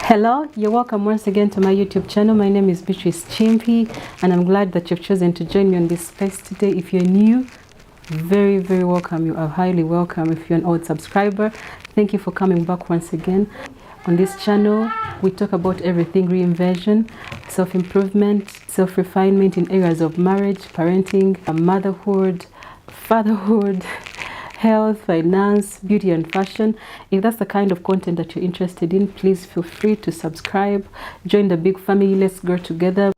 Hello, you're welcome once again to my YouTube channel. My name is Beatrice Chimpy and I'm glad that you've chosen to join me on this space today. If you're new, very welcome. You are highly welcome. If you're an old subscriber, thank you for coming back once again. On this channel, we talk about everything reinvention, self-improvement, self-refinement in areas of marriage, parenting, motherhood, fatherhood, health, finance, beauty and fashion. If that's the kind of content that you're interested in, please feel free to subscribe. Join the big family. Let's grow together.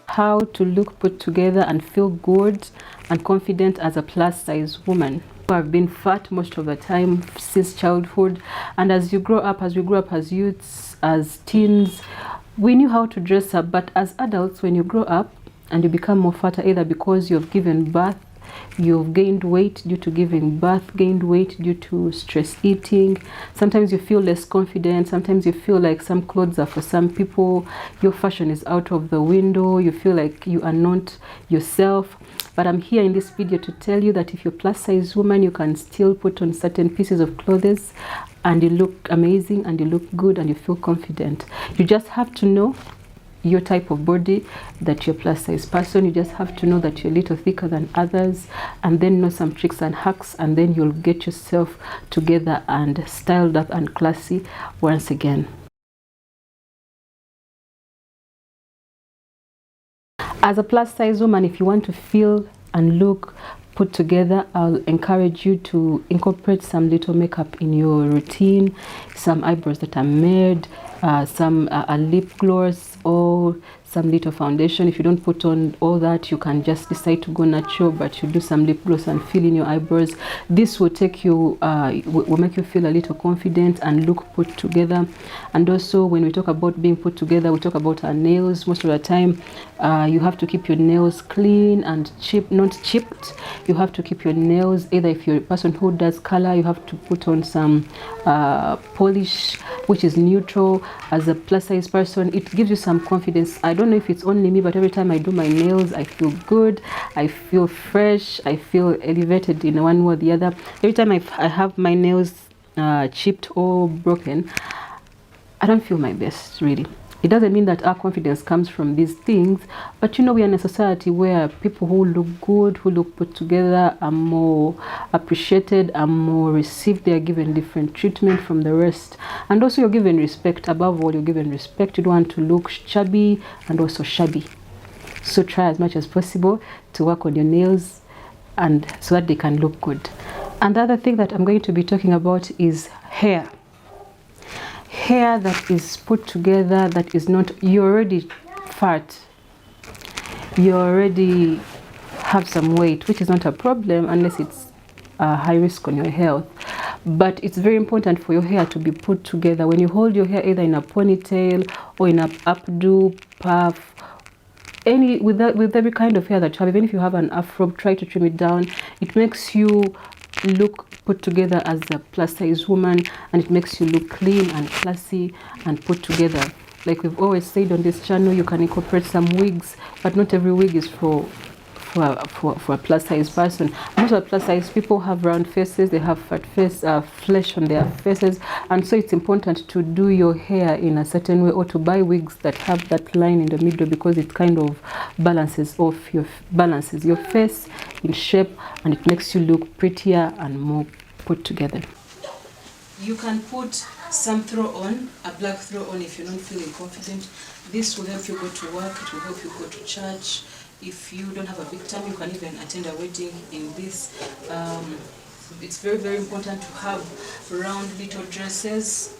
How to look put together and feel good and confident as a plus size woman. I've been fat most of the time since childhood, and as we grow up as youths, as teens, we knew how to dress up. But as adults, when you grow up and you become more fatter, either because you've given birth, you've gained weight due to giving birth, gained weight due to stress eating, sometimes you feel less confident, sometimes you feel like some clothes are for some people, your fashion is out of the window, you feel like you are not yourself. But I'm here in this video to tell you that if you're a plus size woman, you can still put on certain pieces of clothes and you look amazing and you look good and you feel confident. You just have to know your type of body, that you're a plus size person. You just have to know that you're a little thicker than others, and then know some tricks and hacks, and then you'll get yourself together and styled up and classy once again. As a plus size woman, if you want to feel and look put together, I'll encourage you to incorporate some little makeup in your routine, some eyebrows that are made, some a lip gloss, or some little foundation. If you don't put on all that, you can just decide to go natural, but you do some lip gloss and fill in your eyebrows. This will take you will make you feel a little confident and look put together. And also, when we talk about being put together, we talk about our nails. Most of the time, you have to keep your nails clean and not chipped. You have to keep your nails, either if you're a person who does color, you have to put on some polish which is neutral. As a plus size person, it gives you some confidence. I don't know if it's only me, but every time I do my nails, I feel good, I feel fresh, I feel elevated in one way or the other. Every time I have my nails chipped or broken, I don't feel my best, really. It doesn't mean that our confidence comes from these things, but you know, we are in a society where people who look good, who look put together, are more appreciated, are more received. They are given different treatment from the rest, and also you're given respect. Above all, you're given respect. You don't want to look chubby and also shabby. So try as much as possible to work on your nails, and so that they can look good. And the other thing that I'm going to be talking about is hair. Hair that is put together, that is not, you already fat, you already have some weight, which is not a problem unless it's a high risk on your health. But it's very important for your hair to be put together. When you hold your hair either in a ponytail or in an updo, puff, with every kind of hair that you have, even if you have an afro, try to trim it down. It makes you look put together as a plus size woman, and it makes you look clean and classy and put together. Like we've always said on this channel, you can incorporate some wigs, but not every wig is for a plus size person. Most of the plus size people have round faces, they have fat face, flesh on their faces, and so it's important to do your hair in a certain way, or to buy wigs that have that line in the middle, because it kind of balances your face in shape, and it makes you look prettier and more put together. You can put some throw on, a black throw on, if you're not feeling confident. This will help you go to work, it will help you go to church. If you don't have a big time, you can even attend a wedding in this. It's very important to have round little dresses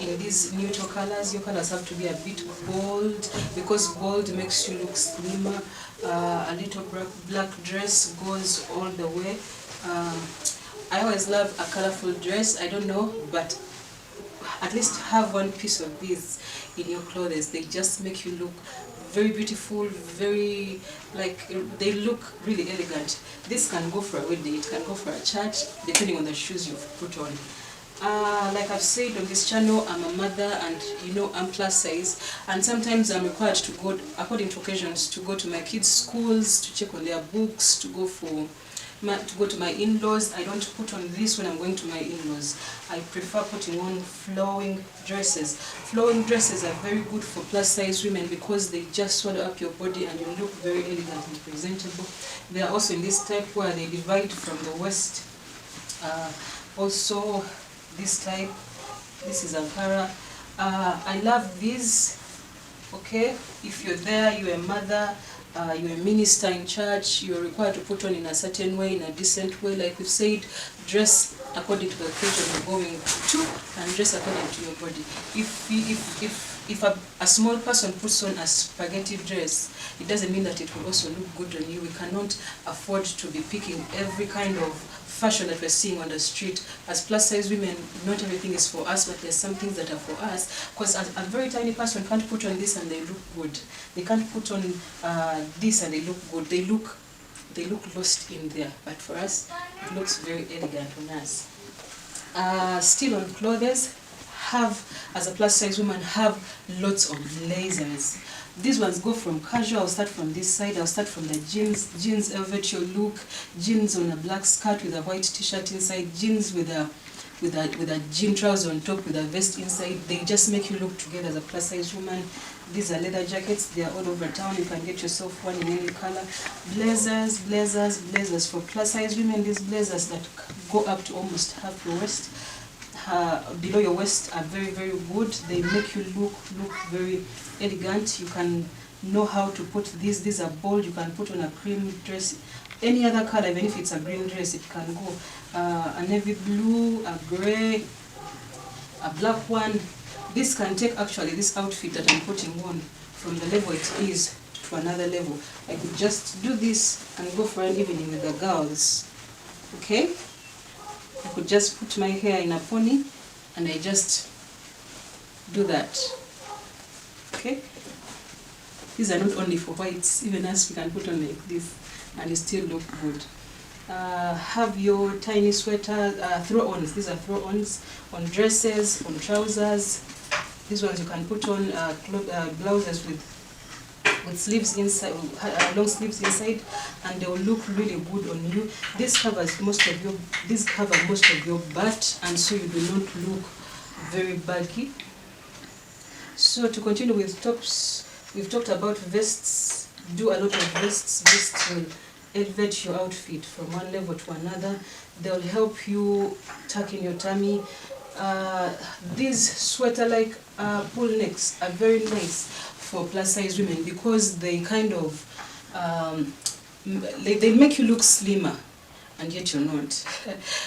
in these neutral colors. Your colors have to be a bit bold, because bold makes you look slimmer. A little black dress goes all the way. I always love a colorful dress. I don't know, but at least have one piece of these in your clothes. They just make you look very beautiful, very, like, they look really elegant. This can go for a wedding, it can go for a church, depending on the shoes you've put on. Like I've said on this channel, I'm a mother, and you know, I'm plus size, and sometimes I'm required to go, according to occasions, to go to my kids' schools, to check on their books, to go to my in-laws. I don't put on this when I'm going to my in-laws. I prefer putting on flowing dresses. Flowing dresses are very good for plus size women because they just swallow up your body and you look very elegant and presentable. They are also in this type where they divide from the waist. Also this type, this is Ankara. I love these. Okay, if you're there, you're a mother, you're a minister in church, you're required to put on in a certain way, in a decent way. Like we've said, dress according to the occasion you're going to, and dress according to your body. If a small person puts on a spaghetti dress, it doesn't mean that it will also look good on you. We cannot afford to be picking every kind of fashion that we're seeing on the street. As plus size women, not everything is for us, but there's some things that are for us. Because a very tiny person can't put on this and they look good. They can't put on this and they look good. They look lost in there. But for us, it looks very elegant on us. Still on clothes, as a plus size woman, have lots of blazers. These ones go from casual. I'll start from this side. I'll start from the jeans elevate your look, jeans on a black skirt with a white t-shirt inside, jeans with a jean trouser on top with a vest inside. They just make you look together as a plus size woman. These are leather jackets. They are all over town. You can get yourself one in any color. Blazers for plus size women. These blazers that go up to almost half your waist. Below your waist are very, very good. They make you look very elegant. You can know how to put these. These are bold. You can put on a cream dress, any other color, even if it's a green dress, it can go. A navy blue, a gray, a black one. This can take actually this outfit that I'm putting on from the level it is to another level. I could just do this and go for an evening with the girls. Okay? I could just put my hair in a pony and I just do that. Okay? These are not only for whites, even us we can put on like this and it still look good. Have your tiny sweater, throw-ons. These are throw-ons on dresses, on trousers. These ones you can put on blouses with sleeves inside, long sleeves inside, and they will look really good on you. This covers most of your butt, and so you do not look very bulky. So to continue with tops, we've talked about vests. Do a lot of vests. Vests will elevate your outfit from one level to another. They'll help you tuck in your tummy. These sweater-like pull necks are very nice for plus size women because they kind of they make you look slimmer, and yet you're not.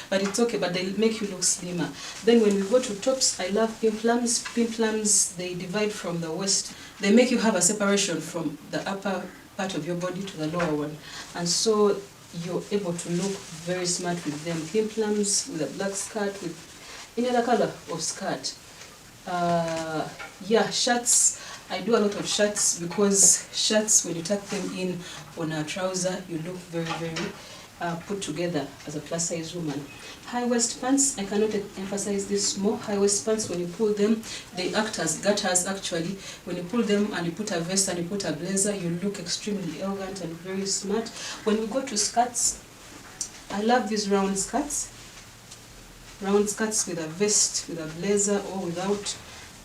But it's okay, but they make you look slimmer. Then when we go to tops, I love pimplums. Pimplums, they divide from the waist. They make you have a separation from the upper part of your body to the lower one, and so you're able to look very smart with them. Pimplums with a black skirt, with any other color of skirt. Yeah, shirts. I do a lot of shirts because shirts, when you tuck them in on a trouser, you look very, very put together as a plus size woman. High waist pants, I cannot emphasize this more. High waist pants, when you pull them, they act as gaiters actually. When you pull them and you put a vest and you put a blazer, you look extremely elegant and very smart. When we go to skirts, I love these round skirts. Round skirts with a vest, with a blazer or without.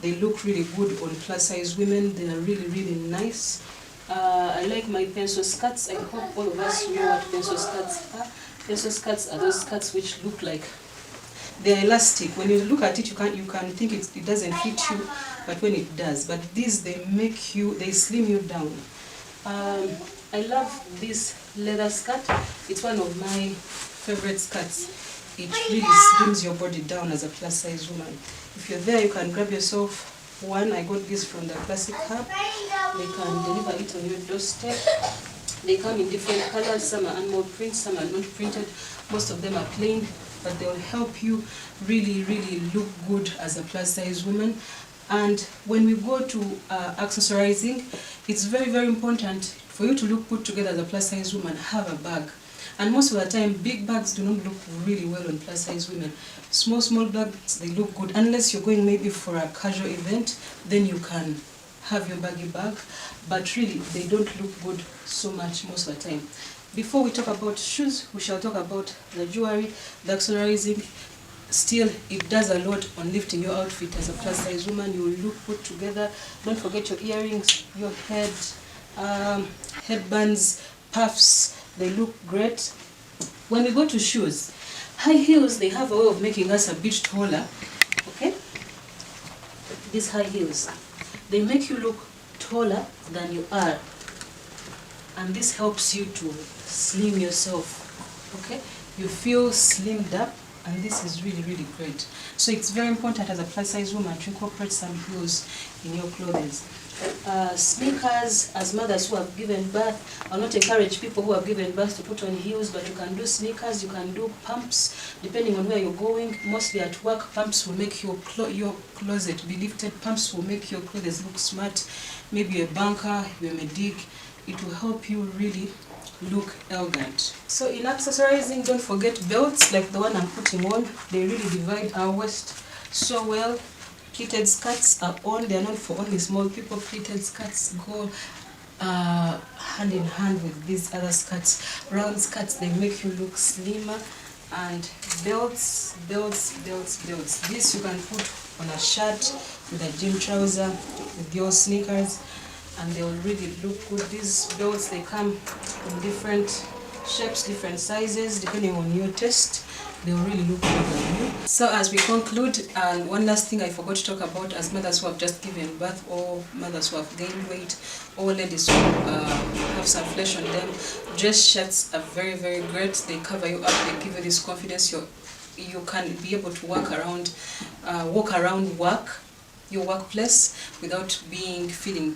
They look really good on plus size women. They are really, really nice. I like my pencil skirts. I hope all of us know what pencil skirts are. Pencil skirts are those skirts which look like they're elastic. When you look at it, you can think it doesn't fit you, but when it does. But these, they slim you down. I love this leather skirt. It's one of my favorite skirts. It really slims your body down as a plus size woman. If you're there, you can grab yourself one. I got this from the Classic Hub. They can deliver it on your doorstep. They come in different colors. Some are animal print, some are not printed. Most of them are plain, but they will help you really, really look good as a plus size woman. And when we go to accessorizing, it's very, very important for you to look put together as a plus size woman. Have a bag. And most of the time, big bags do not look really well on plus size women. Small bags, they look good. Unless you're going maybe for a casual event, then you can have your baggy bag. But really, they don't look good so much most of the time. Before we talk about shoes, we shall talk about the jewelry, the accessorizing. Still, it does a lot on lifting your outfit as a plus size woman. You will look put together. Don't forget your earrings, your headbands, puffs. They look great. When we go to shoes, high heels, they have a way of making us a bit taller. Okay? These high heels, they make you look taller than you are. And this helps you to slim yourself. Okay? You feel slimmed up, and this is really, really great. So it's very important as a plus size woman to incorporate some heels in your clothes. Sneakers, as mothers who have given birth, I'll not encourage people who have given birth to put on heels, but you can do sneakers, you can do pumps, depending on where you're going. Mostly at work, pumps will make your closet be lifted. Pumps will make your clothes look smart. Maybe you're a banker, you're a medic. It will help you really look elegant. So in accessorizing, don't forget belts like the one I'm putting on. They really divide our waist so well. Pleated skirts are on. They are not for only small people. Pleated skirts go hand in hand with these other skirts. Round skirts, they make you look slimmer. And belts. This you can put on a shirt with a gym trouser, with your sneakers, and they will really look good. These belts, they come in different shapes, different sizes, depending on your taste. They will really look good on you. So as we conclude, and one last thing I forgot to talk about, as mothers who have just given birth, or mothers who have gained weight, or ladies who have some flesh on them, dress shirts are very, very great. They cover you up, they give you this confidence. You can be able to walk around your workplace without feeling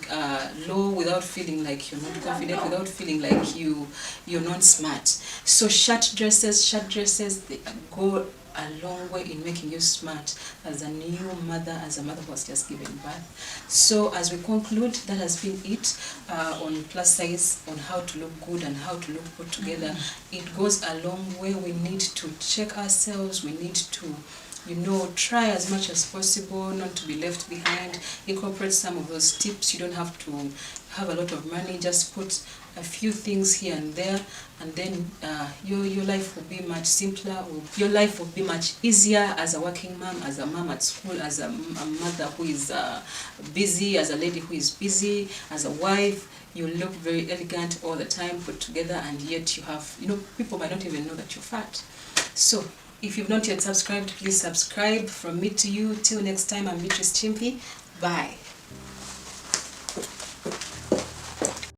low, without feeling like you're not confident, without feeling like you're not smart. So shirt dresses, they go a long way in making you smart as a new mother, as a mother who has just given birth. So as we conclude, that has been it on plus size, on how to look good and how to look put together. It goes a long way. We need to check ourselves. We need to try as much as possible not to be left behind. Incorporate some of those tips. You don't have to have a lot of money. Just put a few things here and there, and then your life will be much simpler. Your life will be much easier as a working mom, as a mom at school, as a mother who is busy, as a lady who is busy, as a wife. You look very elegant all the time, put together, and yet you have, people might not even know that you're fat. So if you've not yet subscribed, please subscribe. From me to you, till next time, I'm Beatrice Chimpy. Bye.